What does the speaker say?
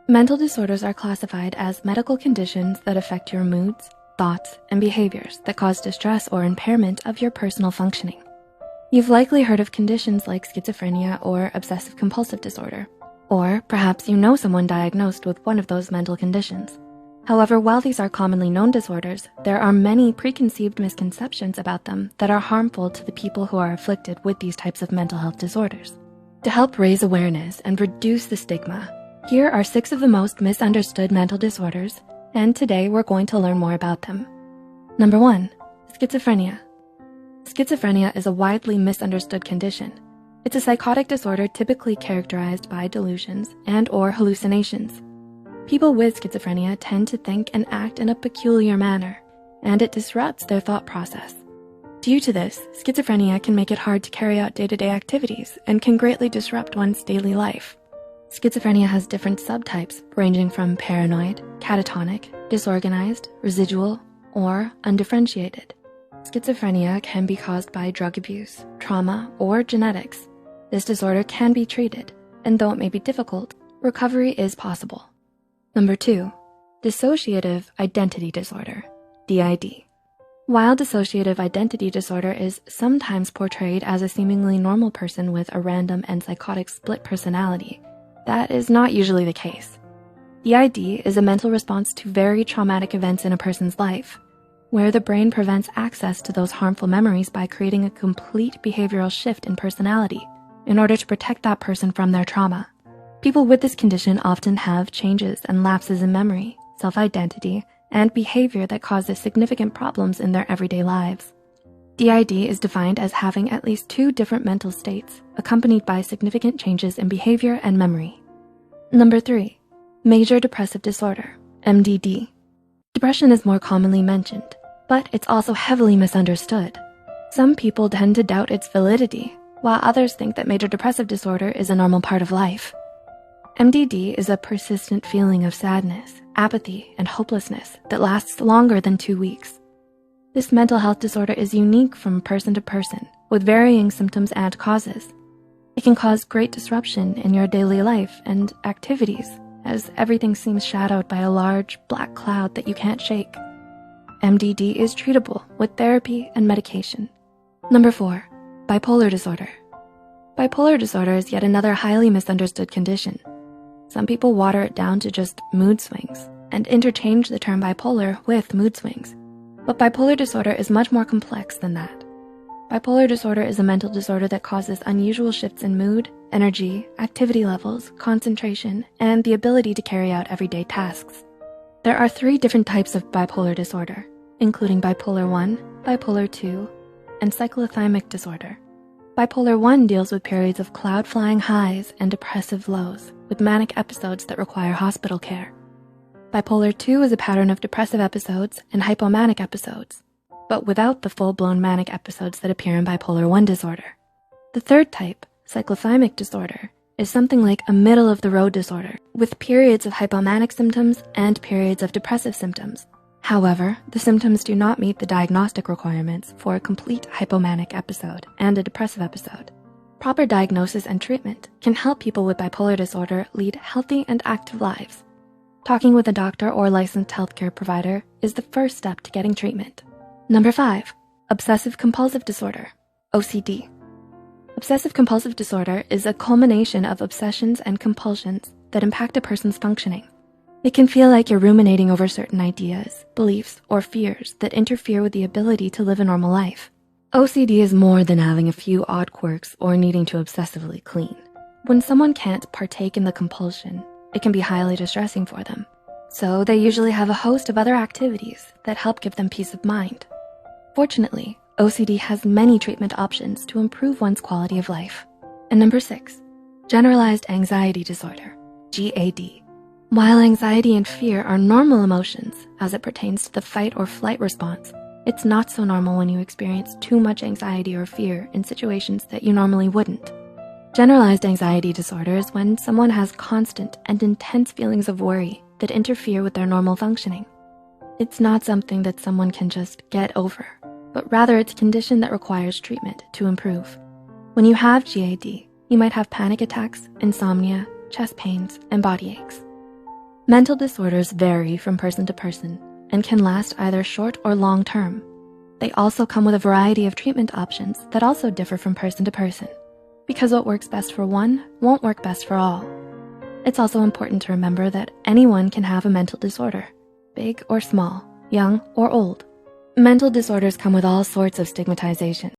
Mental disorders are classified as medical conditions that affect your moods, thoughts, and behaviors that cause distress or impairment of your personal functioning. You've likely heard of conditions like schizophrenia or obsessive compulsive disorder, or perhaps you know someone diagnosed with one of those mental conditions. However, while these are commonly known disorders, there are many preconceived misconceptions about them that are harmful to the people who are afflicted with these types of mental health disorders. To help raise awareness and reduce the stigma, here are 6 of the most misunderstood mental disorders, and today we're going to learn more about them. Number 1, schizophrenia. Schizophrenia is a widely misunderstood condition. It's a psychotic disorder typically characterized by delusions and/or hallucinations. People with schizophrenia tend to think and act in a peculiar manner, and it disrupts their thought process. Due to this, schizophrenia can make it hard to carry out day-to-day activities and can greatly disrupt one's daily life. Schizophrenia has different subtypes ranging from paranoid, catatonic, disorganized, residual, or undifferentiated. Schizophrenia can be caused by drug abuse, trauma, or genetics. This disorder can be treated, and though it may be difficult, recovery is possible. Number 2, dissociative identity disorder, DID. While dissociative identity disorder is sometimes portrayed as a seemingly normal person with a random and psychotic split personality, that is not usually the case. DID is a mental response to very traumatic events in a person's life, where the brain prevents access to those harmful memories by creating a complete behavioral shift in personality in order to protect that person from their trauma. People with this condition often have changes and lapses in memory, self-identity, and behavior that causes significant problems in their everyday lives. DID is defined as having at least 2 different mental states accompanied by significant changes in behavior and memory. Number 3, major depressive disorder, MDD. Depression is more commonly mentioned, but it's also heavily misunderstood. Some people tend to doubt its validity, while others think that major depressive disorder is a normal part of life. MDD is a persistent feeling of sadness, apathy, and hopelessness that lasts longer than 2 weeks. This mental health disorder is unique from person to person, with varying symptoms and causes. It can cause great disruption in your daily life and activities, as everything seems shadowed by a large black cloud that you can't shake. MDD is treatable with therapy and medication. Number 4, bipolar disorder. Bipolar disorder is yet another highly misunderstood condition. Some people water it down to just mood swings and interchange the term bipolar with mood swings. But bipolar disorder is much more complex than that. Bipolar disorder is a mental disorder that causes unusual shifts in mood, energy, activity levels, concentration, and the ability to carry out everyday tasks. There are 3 different types of bipolar disorder, including bipolar 1, bipolar 2, and cyclothymic disorder. Bipolar 1 deals with periods of cloud-flying highs and depressive lows, with manic episodes that require hospital care. Bipolar 2 is a pattern of depressive episodes and hypomanic episodes, but without the full-blown manic episodes that appear in bipolar 1 disorder. The 3rd type, cyclothymic disorder, is something like a middle-of-the-road disorder, with periods of hypomanic symptoms and periods of depressive symptoms. However, the symptoms do not meet the diagnostic requirements for a complete hypomanic episode and a depressive episode. Proper diagnosis and treatment can help people with bipolar disorder lead healthy and active lives. Talking with a doctor or licensed healthcare provider is the first step to getting treatment. Number 5, obsessive compulsive disorder, OCD. Obsessive compulsive disorder is a culmination of obsessions and compulsions that impact a person's functioning. It can feel like you're ruminating over certain ideas, beliefs, or fears that interfere with the ability to live a normal life. OCD is more than having a few odd quirks or needing to obsessively clean. When someone can't partake in the compulsion, it can be highly distressing for them. So they usually have a host of other activities that help give them peace of mind. Fortunately, OCD has many treatment options to improve one's quality of life. And number 6, generalized anxiety disorder, GAD. While anxiety and fear are normal emotions as it pertains to the fight or flight response, it's not so normal when you experience too much anxiety or fear in situations that you normally wouldn't. Generalized anxiety disorder is when someone has constant and intense feelings of worry that interfere with their normal functioning. It's not something that someone can just get over, but rather it's a condition that requires treatment to improve. When you have GAD, you might have panic attacks, insomnia, chest pains, and body aches. Mental disorders vary from person to person and can last either short or long term. They also come with a variety of treatment options that also differ from person to person, because what works best for one won't work best for all. It's also important to remember that anyone can have a mental disorder, big or small, young or old. Mental disorders come with all sorts of stigmatization.